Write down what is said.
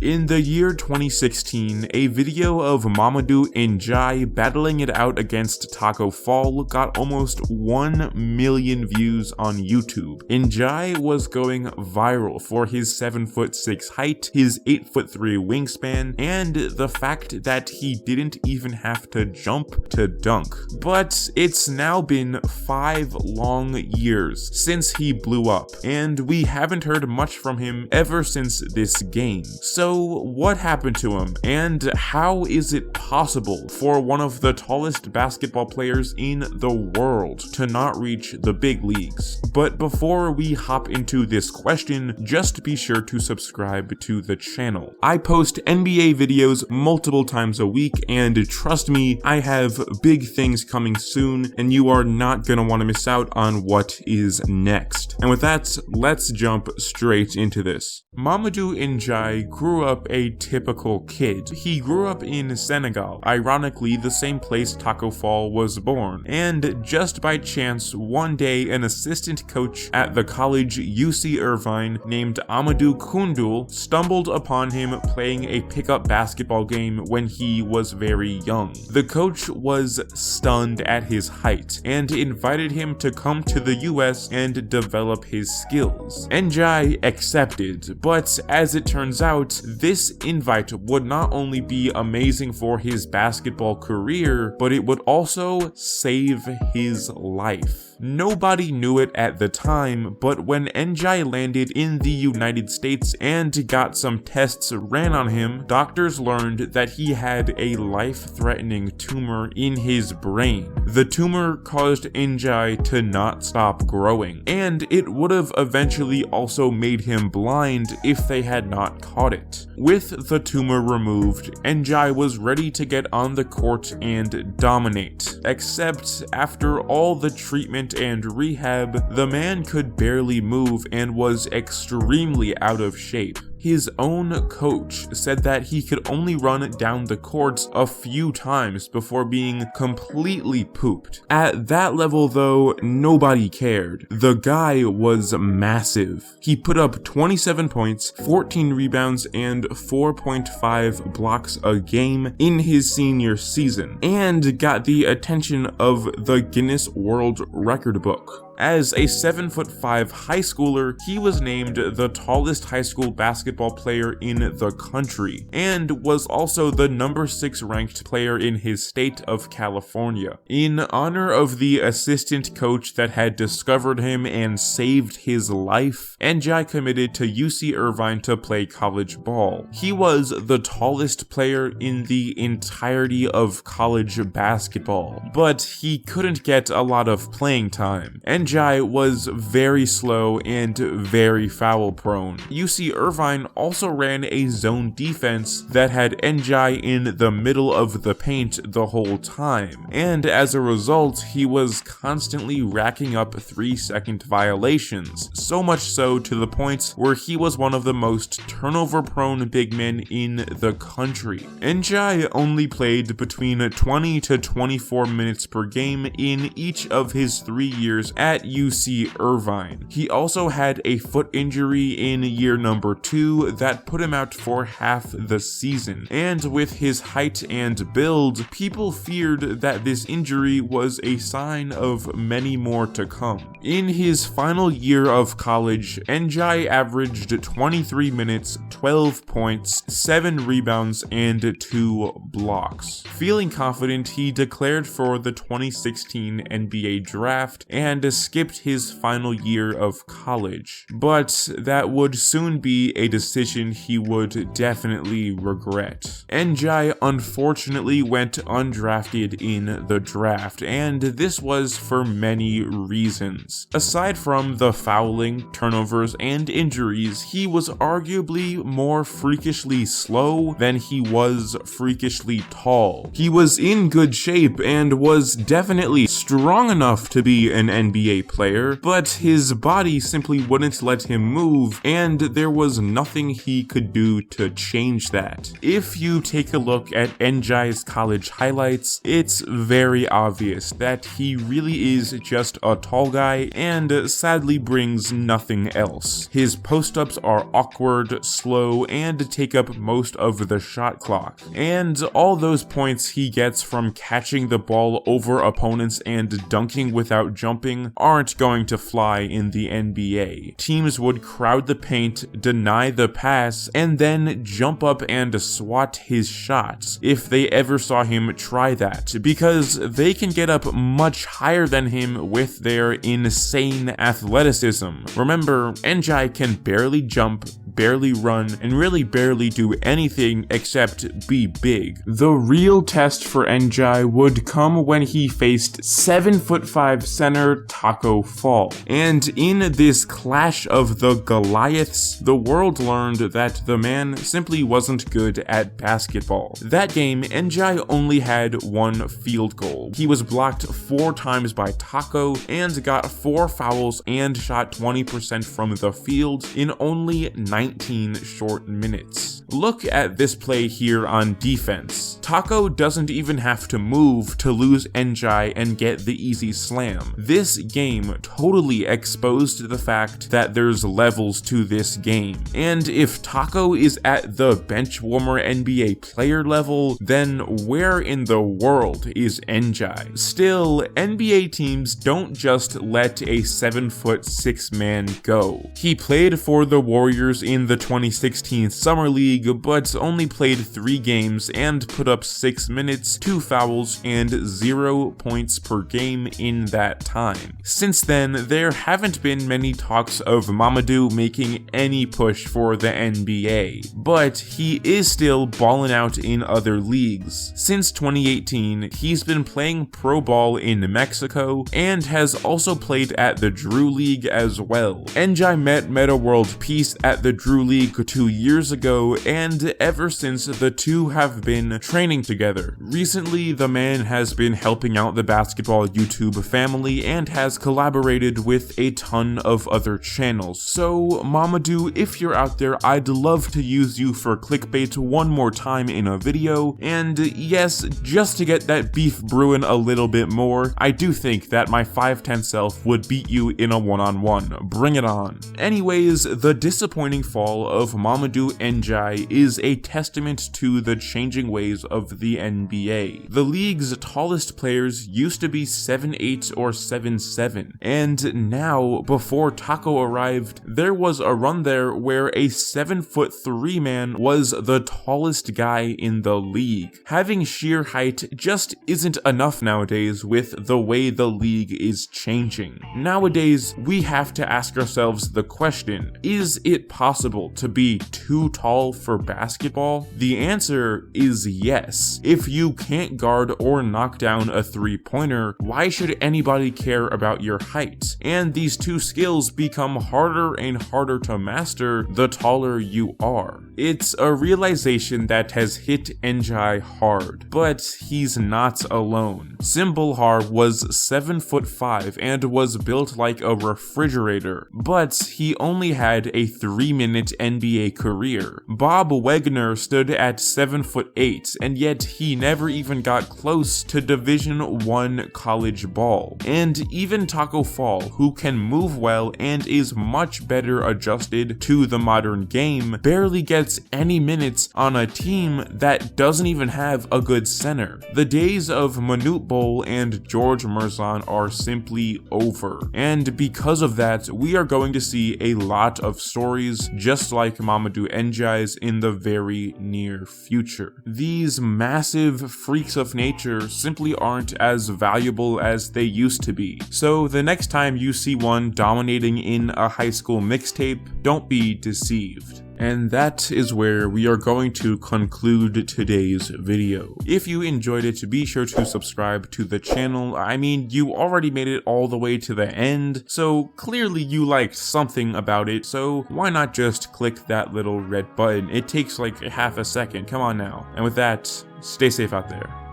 In the year 2016, a video of Mamadou NDiaye battling it out against Tacko Fall got almost 1 million views on YouTube. NDiaye was going viral for his 7'6" height, his 8'3" wingspan, and the fact that he didn't even have to jump to dunk. But it's now been 5 long years since he blew up, and we haven't heard much from him ever since this game. So what happened to him, and how is it possible for one of the tallest basketball players in the world to not reach the big leagues? But before we hop into this question, just be sure to subscribe to the channel. I post NBA videos multiple times a week, and trust me, I have big things coming soon, and you are not gonna want to miss out on what is next. And with that, let's jump straight into this. Mamadou NDiaye grew up a typical kid. He grew up in Senegal, ironically the same place Tacko Fall was born, and just by chance, one day an assistant coach at the college UC Irvine named Amadou Koundoul stumbled upon him playing a pickup basketball game when he was very young. The coach was stunned at his height and invited him to come to the US and develop his skills. NDiaye accepted, but as it turns out, this invite would not only be amazing for his basketball career, but it would also save his life. Nobody knew it at the time, but when NDiaye landed in the United States and got some tests ran on him, doctors learned that he had a life-threatening tumor in his brain. The tumor caused NDiaye to not stop growing, and it would have eventually also made him blind if they had not caught it. With the tumor removed, NDiaye was ready to get on the court and dominate, except after all the treatment and rehab, the man could barely move and was extremely out of shape. His own coach said that he could only run down the courts a few times before being completely pooped. At that level though, nobody cared. The guy was massive. He put up 27 points, 14 rebounds, and 4.5 blocks a game in his senior season, and got the attention of the Guinness World Record book. As a 7'5" high schooler, he was named the tallest high school basketball player in the country, and was also the number 6 ranked player in his state of California. In honor of the assistant coach that had discovered him and saved his life, NDiaye committed to UC Irvine to play college ball. He was the tallest player in the entirety of college basketball, but he couldn't get a lot of playing time. NDiaye was very slow and very foul prone. UC Irvine also ran a zone defense that had NDiaye in the middle of the paint the whole time, and as a result, he was constantly racking up 3-second violations, so much so to the point where he was one of the most turnover-prone big men in the country. NDiaye only played between 20 to 24 minutes per game in each of his 3 years at UC Irvine. He also had a foot injury in year number 2 that put him out for half the season, and with his height and build, people feared that this injury was a sign of many more to come. In his final year of college, NDiaye averaged 23 minutes, 12 points, 7 rebounds, and 2 blocks. Feeling confident, he declared for the 2016 NBA draft and skipped his final year of college, but that would soon be a decision he would definitely regret. NDiaye unfortunately went undrafted in the draft, and this was for many reasons. Aside from the fouling, turnovers, and injuries, he was arguably more freakishly slow than he was freakishly tall. He was in good shape and was definitely strong enough to be an NBA NBA player, but his body simply wouldn't let him move, and there was nothing he could do to change that. If you take a look at NDiaye's college highlights, it's very obvious that he really is just a tall guy and sadly brings nothing else. His post-ups are awkward, slow, and take up most of the shot clock. And all those points he gets from catching the ball over opponents and dunking without jumping aren't going to fly in the NBA. Teams would crowd the paint, deny the pass, and then jump up and swat his shots if they ever saw him try that, because they can get up much higher than him with their insane athleticism. Remember, NDiaye can barely jump, barely run, and really barely do anything except be big. The real test for NDiaye would come when he faced 7'5" center Tacko Fall. And in this clash of the Goliaths, the world learned that the man simply wasn't good at basketball. That game, NDiaye only had one field goal. He was blocked 4 times by Tacko and got 4 fouls and shot 20% from the field in only 19 short minutes. Look at this play here on defense. Tacko doesn't even have to move to lose NDiaye and get the easy slam. This game totally exposed the fact that there's levels to this game. And if Tacko is at the bench warmer NBA player level, then where in the world is NDiaye? Still, NBA teams don't just let a 7'6" man go. He played for the Warriors in the 2016 Summer League, but only played 3 games and put up 6 minutes, 2 fouls, and 0 points per game in that time. Since then, there haven't been many talks of Mamadou making any push for the NBA, but he is still balling out in other leagues. Since 2018, he's been playing pro ball in Mexico and has also played at the Drew League as well. NDiaye met Meta World Peace at the Drew League 2 years ago, and ever since the two have been training together. Recently, the man has been helping out the basketball YouTube family and has collaborated with a ton of other channels. So Mamadou, if you're out there, I'd love to use you for clickbait one more time in a video, and yes, just to get that beef brewing a little bit more, I do think that my 5'10" self would beat you in a one-on-one. Bring it on. Anyways, the disappointing fall of Mamadou NDiaye is a testament to the changing ways of the NBA. The league's tallest players used to be 7'8" or 7'7", and now, before Tacko arrived, there was a run there where a 7'3" man was the tallest guy in the league. Having sheer height just isn't enough nowadays with the way the league is changing. Nowadays, we have to ask ourselves the question, is it possible to be too tall for basketball? The answer is yes. If you can't guard or knock down a three-pointer, why should anybody care about your height? And these two skills become harder and harder to master the taller you are. It's a realization that has hit NDiaye hard, but he's not alone. Simbalhar was 7'5" and was built like a refrigerator, but he only had a 3-minute NBA career. Bob Wagner stood at 7'8", and yet he never even got close to Division I college ball. And even Tacko Fall, who can move well and is much better adjusted to the modern game, barely gets any minutes on a team that doesn't even have a good center. The days of Manute Bol and George Murzan are simply over, and because of that, we are going to see a lot of stories just like Mamadou NDiaye's in the very near future. These massive freaks of nature simply aren't as valuable as they used to be, so the next time you see one dominating in a high school mixtape, don't be deceived. And that is where we are going to conclude today's video. If you enjoyed it, be sure to subscribe to the channel. I mean, you already made it all the way to the end, so clearly you liked something about it, so why not just click that little red button? It takes like half a second, come on now. And with that, stay safe out there.